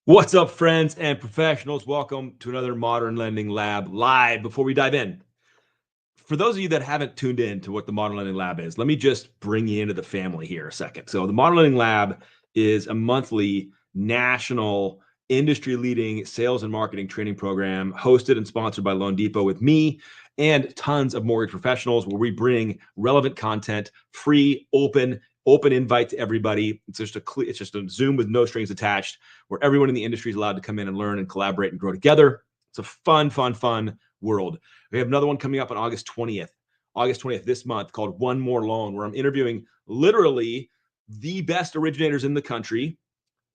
What's up, friends and professionals? Welcome to another Modern Lending Lab live. Before we dive in, for those of you that haven't tuned in to what the Modern Lending Lab is, let me just bring you into the family here a second. So the Modern Lending Lab is a monthly national industry-leading sales and marketing training program hosted and sponsored by Loan Depot with me and tons of mortgage professionals, where we bring relevant content, free, open invite to everybody. It's just a Zoom with no strings attached, where everyone in the industry is allowed to come in and learn and collaborate and grow together. It's a fun world. We have another one coming up on August 20th. August 20th this month, called One More Loan, where I'm interviewing literally the best originators in the country,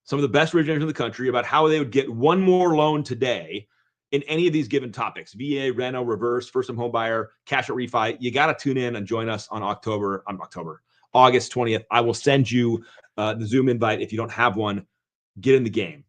some of the best originators in the country, about how they would get one more loan today in any of these given topics: VA, reno, reverse, first-time home buyer, cash out refi. You got to tune in and join us on August 20th. I will send you the Zoom invite if you don't have one. Get in the game.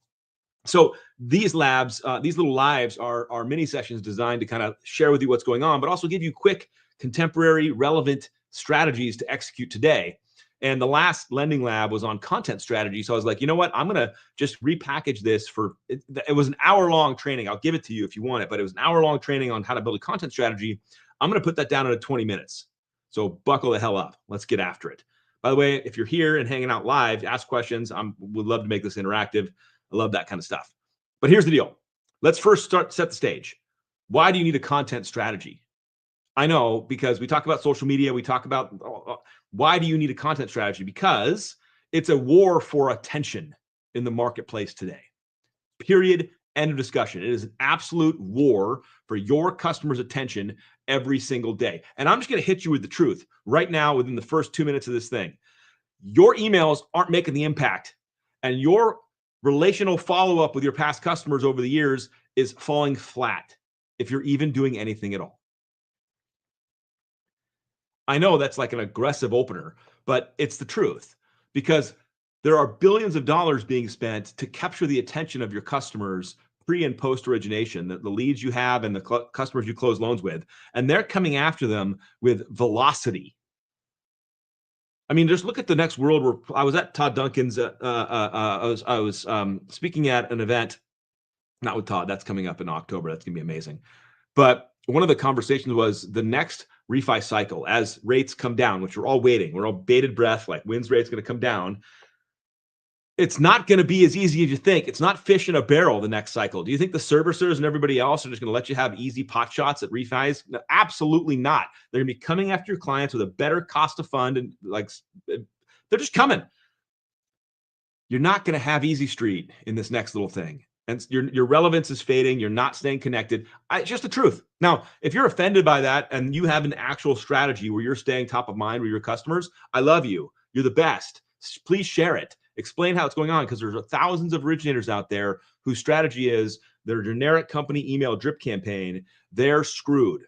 So these labs, these little lives are mini sessions designed to kind of share with you what's going on, but also give you quick, contemporary, relevant strategies to execute today. And the last lending lab was on content strategy. So I was like, you know what? I'm going to just repackage this it was an hour-long training. I'll give it to you if you want it, but it was an hour-long training on how to build a content strategy. I'm going to put that down into 20 minutes. So buckle the hell up. Let's get after it. By the way, if you're here and hanging out live, ask questions. Would love to make this interactive. I love that kind of stuff. But here's the deal. Let's first set the stage. Why do you need a content strategy? I know, because we talk about social media. We talk about why do you need a content strategy? Because it's a war for attention in the marketplace today. Period. End of discussion. It is an absolute war for your customers' attention every single day. And I'm just going to hit you with the truth right now within the first 2 minutes of this thing. Your emails aren't making the impact, and your relational follow-up with your past customers over the years is falling flat, if you're even doing anything at all. I know that's like an aggressive opener, but it's the truth, because there are billions of dollars being spent to capture the attention of your customers pre and post origination, the leads you have and the customers you close loans with, and they're coming after them with velocity. I mean, just look at the next world. Where I was at Todd Duncan's. I was speaking at an event, not with Todd. That's coming up in October. That's gonna be amazing. But one of the conversations was the next refi cycle, as rates come down, which we're all waiting. We're all bated breath, like, when's rates going to come down? It's not going to be as easy as you think. It's not fish in a barrel the next cycle. Do you think the servicers and everybody else are just going to let you have easy pot shots at refis? No, absolutely not. They're going to be coming after your clients with a better cost of fund, and they're just coming. You're not going to have easy street in this next little thing. And your relevance is fading. You're not staying connected. It's just the truth. Now, if you're offended by that and you have an actual strategy where you're staying top of mind with your customers, I love you. You're the best. Please share it. Explain how it's going on, because there's thousands of originators out there whose strategy is their generic company email drip campaign. They're screwed.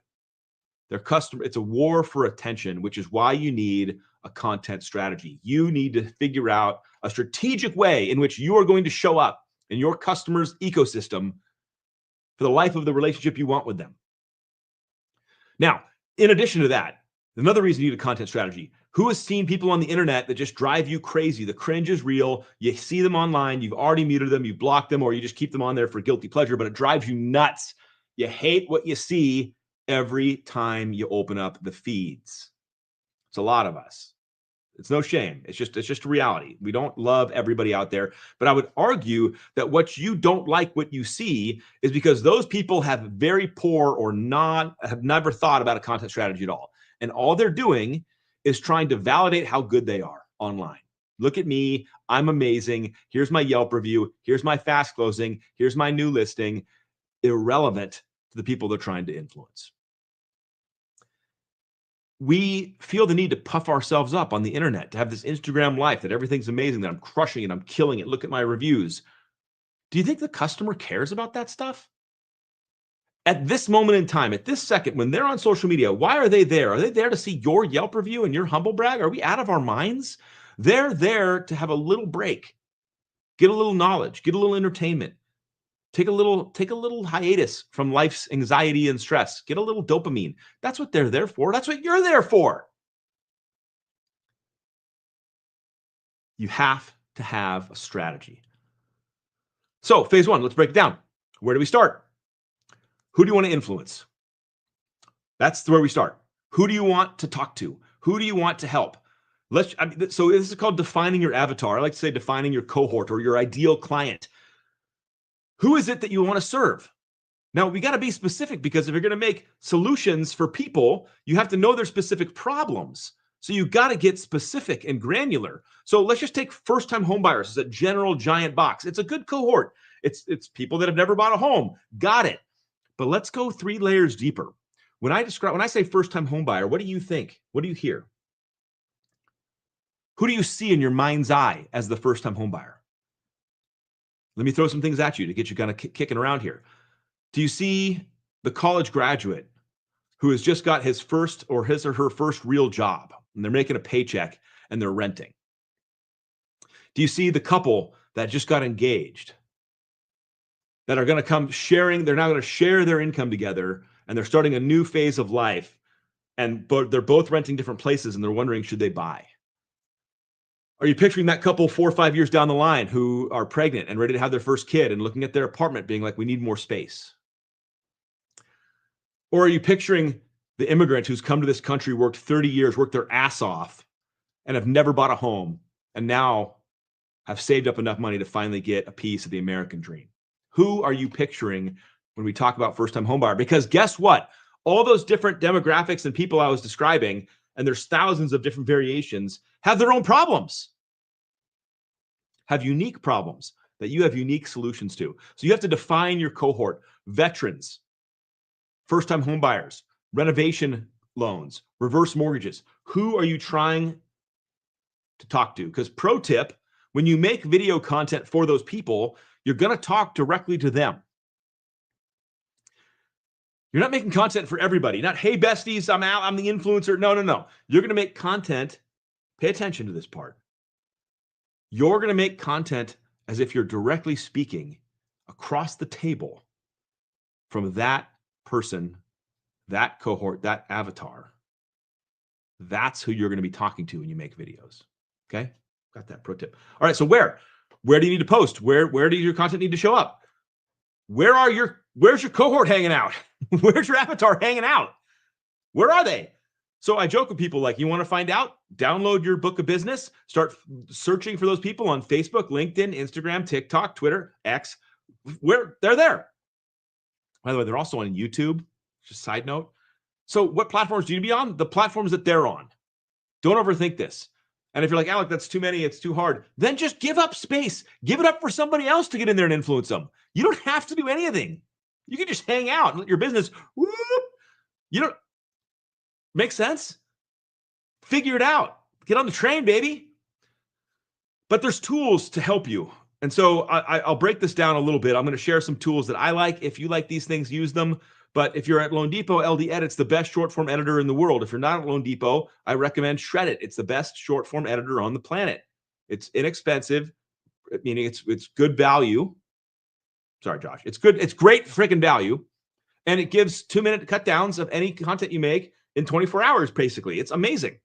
Their customer. It's a war for attention, which is why you need a content strategy. You need to figure out a strategic way in which you are going to show up in your customer's ecosystem for the life of the relationship you want with them. Now, in addition to that, another reason you need a content strategy. Who has seen people on the internet that just drive you crazy? The cringe is real. You see them online. You've already muted them. You blocked them, or you just keep them on there for guilty pleasure, but it drives you nuts. You hate what you see every time you open up the feeds. It's a lot of us. It's no shame. It's just a reality. We don't love everybody out there, but I would argue that what you don't like, what you see, is because those people have very poor or have never thought about a content strategy at all. And all they're doing is trying to validate how good they are online. Look at me. I'm amazing. Here's my Yelp review. Here's my fast closing. Here's my new listing. Irrelevant to the people they're trying to influence. We feel the need to puff ourselves up on the internet, to have this Instagram life, that everything's amazing, that I'm crushing it, I'm killing it. Look at my reviews. Do you think the customer cares about that stuff? At this moment in time, at this second, when they're on social media, why are they there? Are they there to see your Yelp review and your humble brag? Are we out of our minds? They're there to have a little break, get a little knowledge, get a little entertainment, take a little hiatus from life's anxiety and stress, get a little dopamine. That's what they're there for. That's what you're there for. You have to have a strategy. So phase one, let's break it down. Where do we start? Who do you want to influence? That's where we start. Who do you want to talk to? Who do you want to help? So this is called defining your avatar. I like to say defining your cohort or your ideal client. Who is it that you want to serve? Now, we got to be specific, because if you're going to make solutions for people, you have to know their specific problems. So you got to get specific and granular. So let's just take first-time homebuyers as a general giant box. It's a good cohort. It's people that have never bought a home. Got it. But let's go 3 layers deeper. When I say first-time homebuyer, what do you think? What do you hear? Who do you see in your mind's eye as the first-time homebuyer? Let me throw some things at you to get you kind of kicking around here. Do you see the college graduate who has just got his or her first real job, and they're making a paycheck and they're renting? Do you see the couple that just got engaged, that are going to come sharing? They're now going to share their income together, and they're starting a new phase of life, and they're both renting different places, and they're wondering, should they buy? Are you picturing that couple 4 or 5 years down the line who are pregnant and ready to have their first kid and looking at their apartment being like, we need more space? Or are you picturing the immigrant who's come to this country, worked 30 years, worked their ass off, and have never bought a home, and now have saved up enough money to finally get a piece of the American dream? Who are you picturing when we talk about first-time homebuyer? Because guess what? All those different demographics and people I was describing, and there's thousands of different variations, have their own problems, have unique problems that you have unique solutions to. So you have to define your cohort: veterans, first-time homebuyers, renovation loans, reverse mortgages. Who are you trying to talk to? Because pro tip, when you make video content for those people, you're going to talk directly to them. You're not making content for everybody. Not, hey, besties, I'm out, I'm the influencer. No. You're going to make content. Pay attention to this part. You're going to make content as if you're directly speaking across the table from that person, that cohort, that avatar. That's who you're going to be talking to when you make videos. Okay? Got that pro tip. All right, so where do you need to post? Where do your content need to show up? Where's your cohort hanging out? Where's your avatar hanging out? Where are they? So I joke with people like, you want to find out? Download your book of business, start searching for those people on Facebook, LinkedIn, Instagram, TikTok, Twitter, X. Where they're there. By the way, they're also on YouTube. Just a side note. So what platforms do you need to be on? The platforms that they're on. Don't overthink this. And if you're like, Alec, that's too many, it's too hard, then just give up space. Give it up for somebody else to get in there and influence them. You don't have to do anything. You can just hang out and let your business, make sense? Figure it out. Get on the train, baby. But there's tools to help you. And so I'll break this down a little bit. I'm going to share some tools that I like. If you like these things, use them. But if you're at Loan Depot, LD Edit's the best short form editor in the world. If you're not at Loan Depot, I recommend Shred It. It's the best short form editor on the planet. It's inexpensive, meaning it's good value. Sorry, Josh. It's good. It's great freaking value. And it gives 2-minute cut downs of any content you make in 24 hours, basically. It's amazing.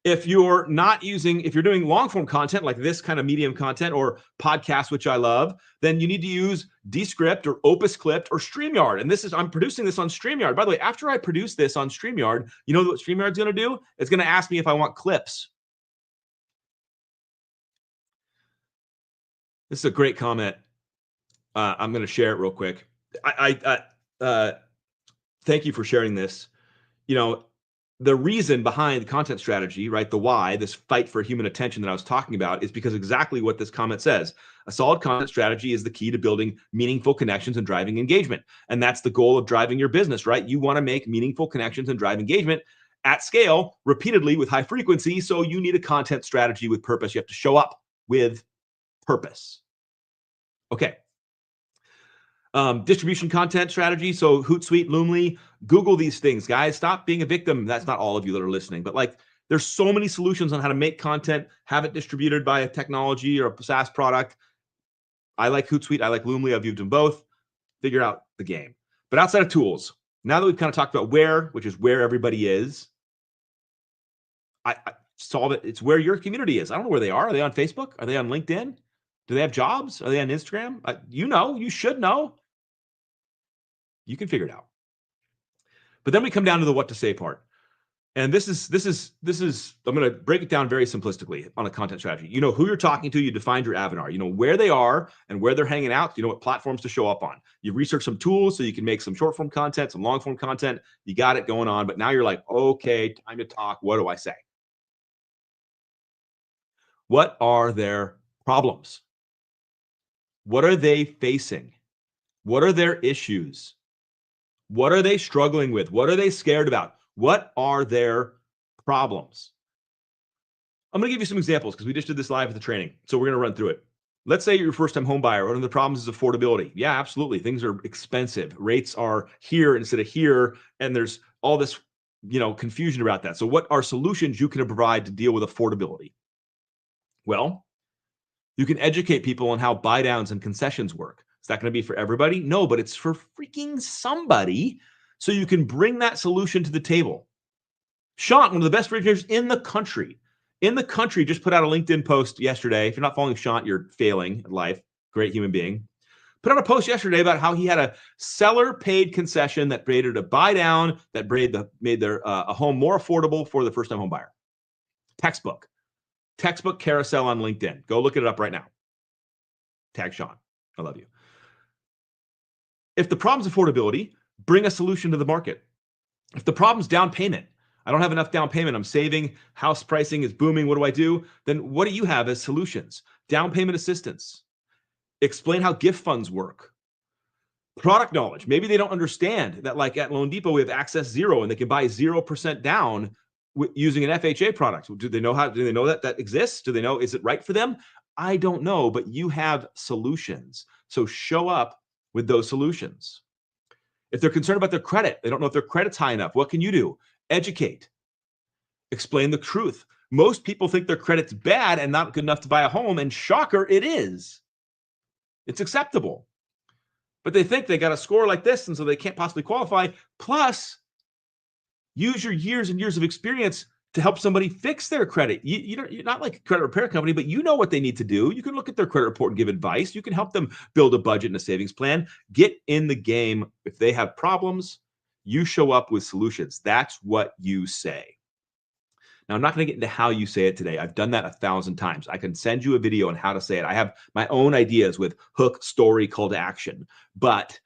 If you're doing long form content like this kind of medium content or podcasts, which I love, then you need to use Descript or Opus Clipped or StreamYard. And I'm producing this on StreamYard. By the way, after I produce this on StreamYard, you know what StreamYard's going to do? It's going to ask me if I want clips. This is a great comment. I'm going to share it real quick. Thank you for sharing this. The reason behind the content strategy, right? The why, this fight for human attention that I was talking about, is because exactly what this comment says. A solid content strategy is the key to building meaningful connections and driving engagement. And that's the goal of driving your business, right? You want to make meaningful connections and drive engagement at scale, repeatedly, with high frequency. So you need a content strategy with purpose. You have to show up with purpose. Okay. Distribution content strategy. So Hootsuite, Loomly, Google these things, guys. Stop being a victim. That's not all of you that are listening, but there's so many solutions on how to make content, have it distributed by a technology or a SaaS product. I like Hootsuite. I like Loomly. I've used them both. Figure out the game. But outside of tools, now that we've kind of talked about where, which is where everybody is, I solve it. It's where your community is. I don't know where they are. Are they on Facebook? Are they on LinkedIn? Do they have jobs? Are they on Instagram? You should know. You can figure it out. But then we come down to the what to say part. And this is I'm going to break it down very simplistically on a content strategy. You know who you're talking to, you defined your avatar, you know where they are and where they're hanging out, you know what platforms to show up on. You research some tools so you can make some short form content, some long form content. You got it going on, but now you're like, okay, time to talk. What do I say? What are their problems? What are they facing? What are their issues? What are they struggling with? What are they scared about? What are their problems? I'm going to give you some examples because we just did this live at the training. So we're going to run through it. Let's say you're a first-time home buyer. One of the problems is affordability. Yeah, absolutely. Things are expensive. Rates are here instead of here. And there's all this, confusion about that. So what are solutions you can provide to deal with affordability? Well, you can educate people on how buy downs and concessions work. Is that going to be for everybody? No, but it's for freaking somebody. So you can bring that solution to the table. Sean, one of the best originators in the country, just put out a LinkedIn post yesterday. If you're not following Sean, you're failing at life. Great human being. Put out a post yesterday about how he had a seller-paid concession that created a buy down that made their a home more affordable for the first-time home buyer. Textbook carousel on LinkedIn. Go look it up right now. Tag Sean. I love you. If the problem's affordability, bring a solution to the market. If the problem's down payment, I don't have enough down payment, I'm saving, house pricing is booming, what do I do? Then what do you have as solutions? Down payment assistance. Explain how gift funds work. Product knowledge. Maybe they don't understand that, like at Loan Depot, we have Access Zero and they can buy 0% down using an FHA product. Do they know that exists? Do they know, is it right for them? I don't know, but you have solutions. So show up with those solutions. If they're concerned about their credit, they don't know if their credit's high enough, what can you do? Educate. Explain the truth. Most people think their credit's bad and not good enough to buy a home, and shocker, it is. It's acceptable. But they think they got a score like this, and so they can't possibly qualify. Plus, use your years and years of experience to help somebody fix their credit. You're not like a credit repair company, but you know what they need to do. You can look at their credit report and give advice. You can help them build a budget and a savings plan. Get in the game. If they have problems, you show up with solutions. That's what you say. Now, I'm not going to get into how you say it today. I've done that 1,000 times. I can send you a video on how to say it. I have my own ideas with hook, story, call to action, but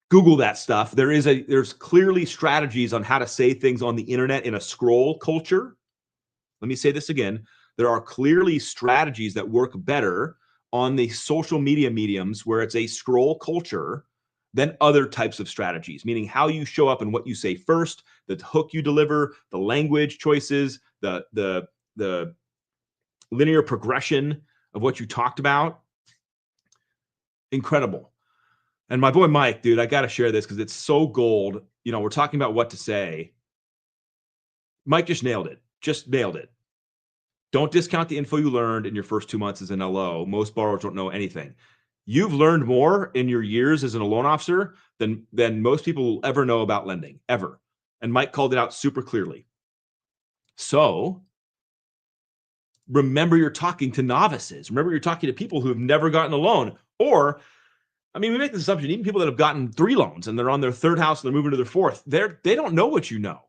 Google that stuff. There's clearly strategies on how to say things on the internet in a scroll culture. Let me say this again. There are clearly strategies that work better on the social media mediums where it's a scroll culture than other types of strategies, meaning how you show up and what you say first, the hook you deliver, the language choices, the linear progression of what you talked about. Incredible. And my boy Mike, dude, I got to share this because it's so gold. We're talking about what to say. Mike just nailed it. Don't discount the info you learned in your first 2 months as an LO. Most borrowers don't know anything. You've learned more in your years as a loan officer than most people will ever know about lending, ever. And Mike called it out super clearly. So remember, you're talking to novices. Remember, you're talking to people who have never gotten a loan. Or, we make this assumption, even people that have gotten 3 loans and they're on their 3rd house and they're moving to their 4th, they don't know what you know.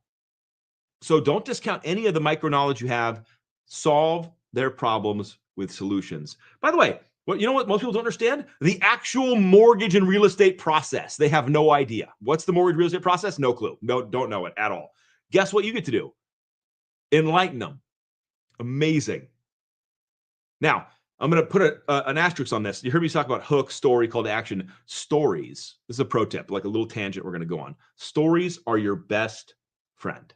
So don't discount any of the micro knowledge you have. Solve their problems with solutions. By the way, you know what most people don't understand? The actual mortgage and real estate process. They have no idea. What's the mortgage real estate process? No clue. No, don't know it at all. Guess what you get to do? Enlighten them. Amazing. Now, I'm going to put an asterisk on this. You heard me talk about hook, story, call to action. Stories. This is a pro tip, like a little tangent we're going to go on. Stories are your best friend.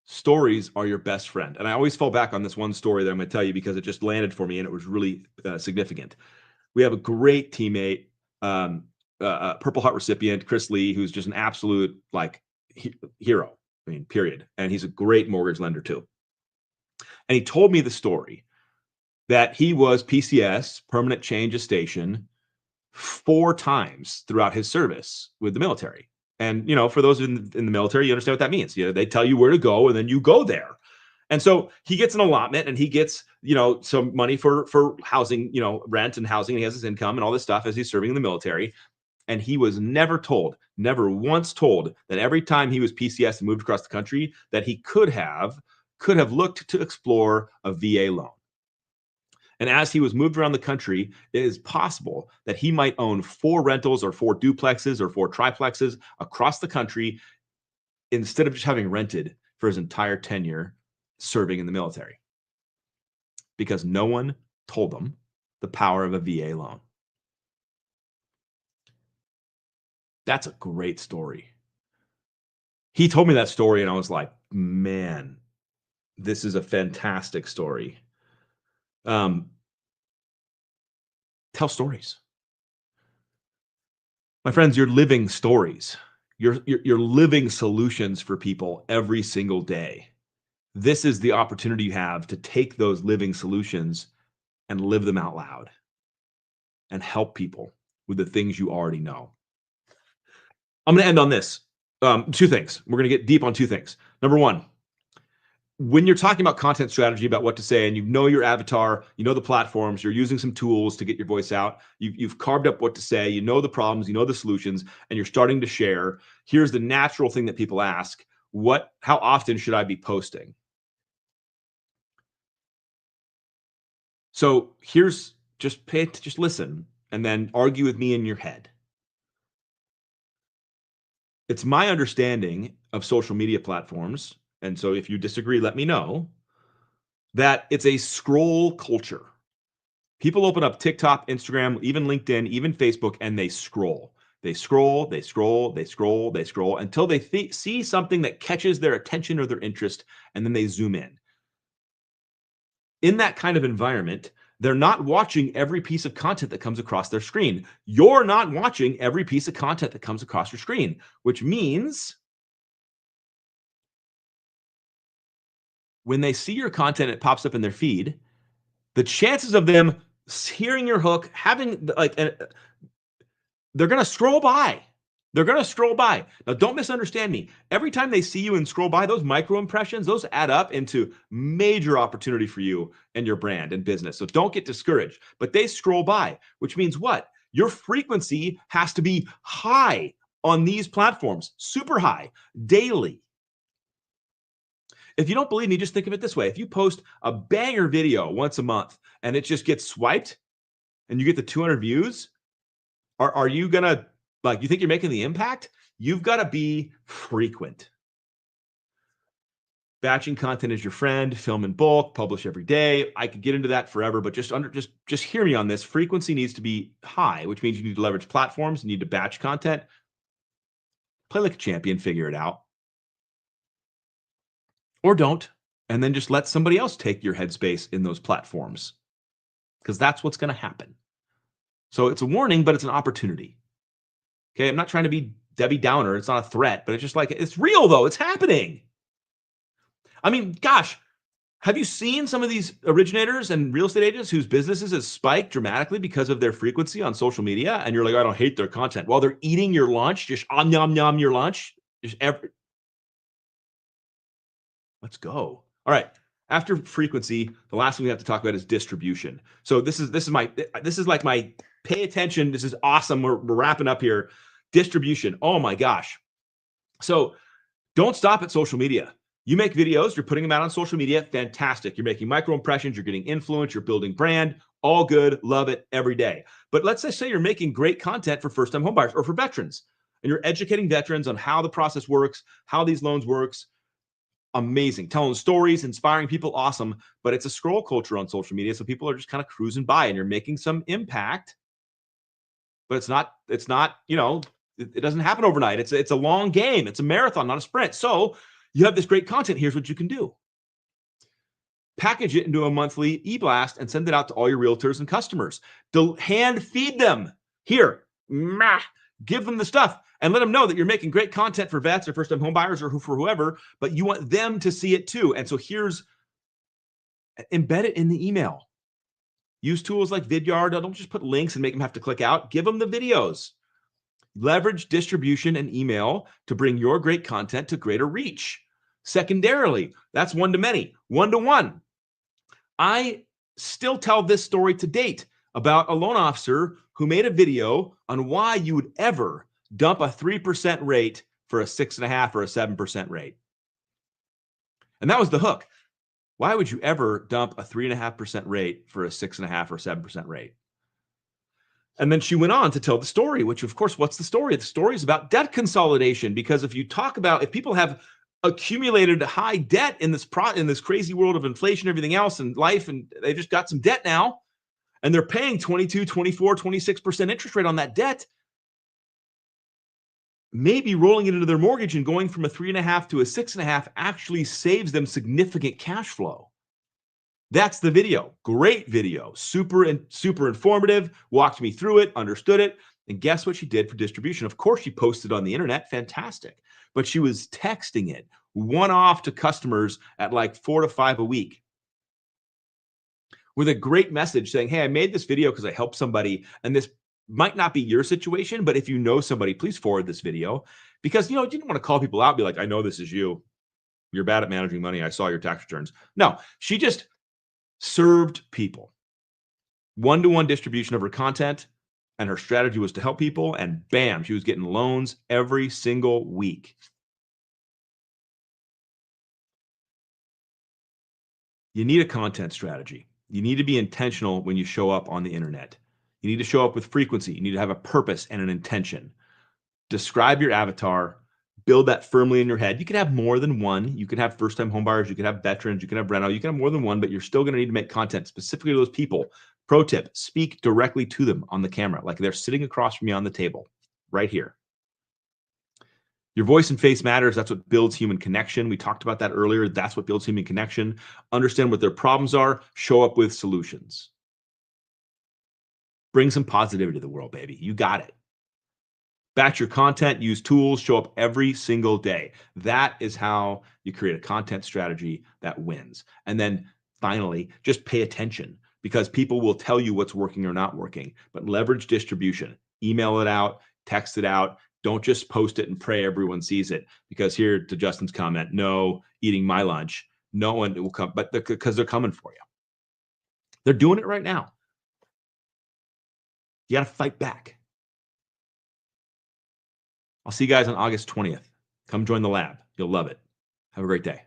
Stories are your best friend. And I always fall back on this one story that I'm going to tell you because it just landed for me and it was really significant. We have a great teammate, Purple Heart recipient, Chris Lee, who's just an absolute hero. Period. And he's a great mortgage lender too. And he told me the story that he was PCS, permanent change of station, 4 times throughout his service with the military. And, for those in the military, you understand what that means. They tell you where to go and then you go there. And so he gets an allotment and he gets, some money for housing, rent and housing. And he has his income and all this stuff as he's serving in the military. And he was never told, never once told, that every time he was PCS and moved across the country, that he could have looked to explore a VA loan. And as he was moved around the country, it is possible that he might own 4 rentals or 4 duplexes or 4 triplexes across the country instead of just having rented for his entire tenure serving in the military, because no one told him the power of a VA loan. That's a great story. He told me that story and I was like, man, this is a fantastic story. Tell stories. My friends, you're living stories. You're living solutions for people every single day. This is the opportunity you have to take those living solutions and live them out loud and help people with the things you already know. I'm going to end on this. 2 things. We're going to get deep on 2 things. Number 1, when you're talking about content strategy, about what to say, and you know your avatar, you know the platforms, you're using some tools to get your voice out, you've carved up what to say, you know the problems, you know the solutions, and you're starting to share. Here's the natural thing that people ask: how often should I be posting? So here's just listen and then argue with me in your head. It's my understanding of social media platforms, and so if you disagree, let me know, that it's a scroll culture. People open up TikTok, Instagram, even LinkedIn, even Facebook, and they scroll. They scroll, they scroll, they scroll, they scroll until they see something that catches their attention or their interest, and then they zoom in. In that kind of environment, they're not watching every piece of content that comes across their screen. You're not watching every piece of content that comes across your screen, which means when they see your content, it pops up in their feed, the chances of them hearing your hook, having they're going to scroll by. They're going to scroll by. Now, don't misunderstand me. Every time they see you and scroll by, those micro impressions, those add up into major opportunity for you and your brand and business. So don't get discouraged. But they scroll by, which means what? Your frequency has to be high on these platforms, super high, daily. If you don't believe me, just think of it this way. If you post a banger video once a month and it just gets swiped and you get the 200 views, are you going to, you think you're making the impact? You've got to be frequent. Batching content is your friend. Film in bulk, publish every day. I could get into that forever, but just hear me on this. Frequency needs to be high, which means you need to leverage platforms, you need to batch content. Play like a champion, figure it out. Or don't, and then just let somebody else take your headspace in those platforms, because that's what's going to happen. So it's a warning, but it's an opportunity. Okay, I'm not trying to be Debbie Downer. It's not a threat, but it's just it's real though. It's happening. I mean, gosh, have you seen some of these originators and real estate agents whose businesses have spiked dramatically because of their frequency on social media? And you're like, I don't hate their content. While they're eating your lunch, just yum your lunch. Let's go. All right. After frequency, the last thing we have to talk about is distribution. So this is my pay attention. This is awesome. We're wrapping up here. Distribution. Oh my gosh. So don't stop at social media. You make videos, you're putting them out on social media. Fantastic. You're making micro impressions. You're getting influence. You're building brand. All good. Love it every day. But let's just say you're making great content for first-time homebuyers or for veterans, and you're educating veterans on how the process works, how these loans works. Amazing. Telling stories, inspiring people. Awesome. But it's a scroll culture on social media. So people are just kind of cruising by, and you're making some impact, but it's not, it doesn't happen overnight. It's a long game. It's a marathon, not a sprint. So you have this great content. Here's what you can do. Package it into a monthly e-blast and send it out to all your realtors and customers. Hand feed them. Here, give them the stuff and let them know that you're making great content for vets or first-time homebuyers or for whoever, but you want them to see it too. And so embed it in the email. Use tools like Vidyard. Don't just put links and make them have to click out. Give them the videos. Leverage distribution and email to bring your great content to greater reach. Secondarily, that's one to many, one to one. I still tell this story to date about a loan officer who made a video on why you would ever dump a 3% rate for a 6.5 or a 7% rate. And that was the hook. Why would you ever dump a 3.5% rate for a 6.5 or 7% rate? And then she went on to tell the story, which, of course, what's the story? The story is about debt consolidation. Because if people have accumulated high debt in this crazy world of inflation, everything else in life, and they just got some debt now, and they're paying 22, 24, 26% interest rate on that debt, maybe rolling it into their mortgage and going from a 3.5 to a 6.5 actually saves them significant cash flow. That's the video. Great video. Super informative. Walked me through it, understood it. And guess what she did for distribution? Of course, she posted on the internet. Fantastic. But she was texting it one-off to customers at like 4 to 5 a week with a great message saying, hey, I made this video because I helped somebody. And this might not be your situation, but if you know somebody, please forward this video. Because, you don't want to call people out and be like, I know this is you. You're bad at managing money. I saw your tax returns. No, she just served people. One-to-one distribution of her content, and her strategy was to help people, and bam, she was getting loans every single week. You need a content strategy. You need to be intentional when you show up on the internet. You need to show up with frequency. You need to have a purpose and an intention. Describe your avatar. Build that firmly in your head. You can have more than one. You can have first-time homebuyers. You can have veterans. You can have reno. You can have more than one, but you're still going to need to make content specifically to those people. Pro tip, speak directly to them on the camera, like they're sitting across from you on the table, right here. Your voice and face matters. That's what builds human connection. We talked about that earlier. That's what builds human connection. Understand what their problems are. Show up with solutions. Bring some positivity to the world, baby. You got it. Batch your content, use tools, show up every single day. That is how you create a content strategy that wins. And then finally, just pay attention, because people will tell you what's working or not working. But leverage distribution. Email it out, text it out. Don't just post it and pray everyone sees it. Because here, to Justin's comment, no, eating my lunch, no one will come, but because they're coming for you. They're doing it right now. You got to fight back. I'll see you guys on August 20th. Come join the lab. You'll love it. Have a great day.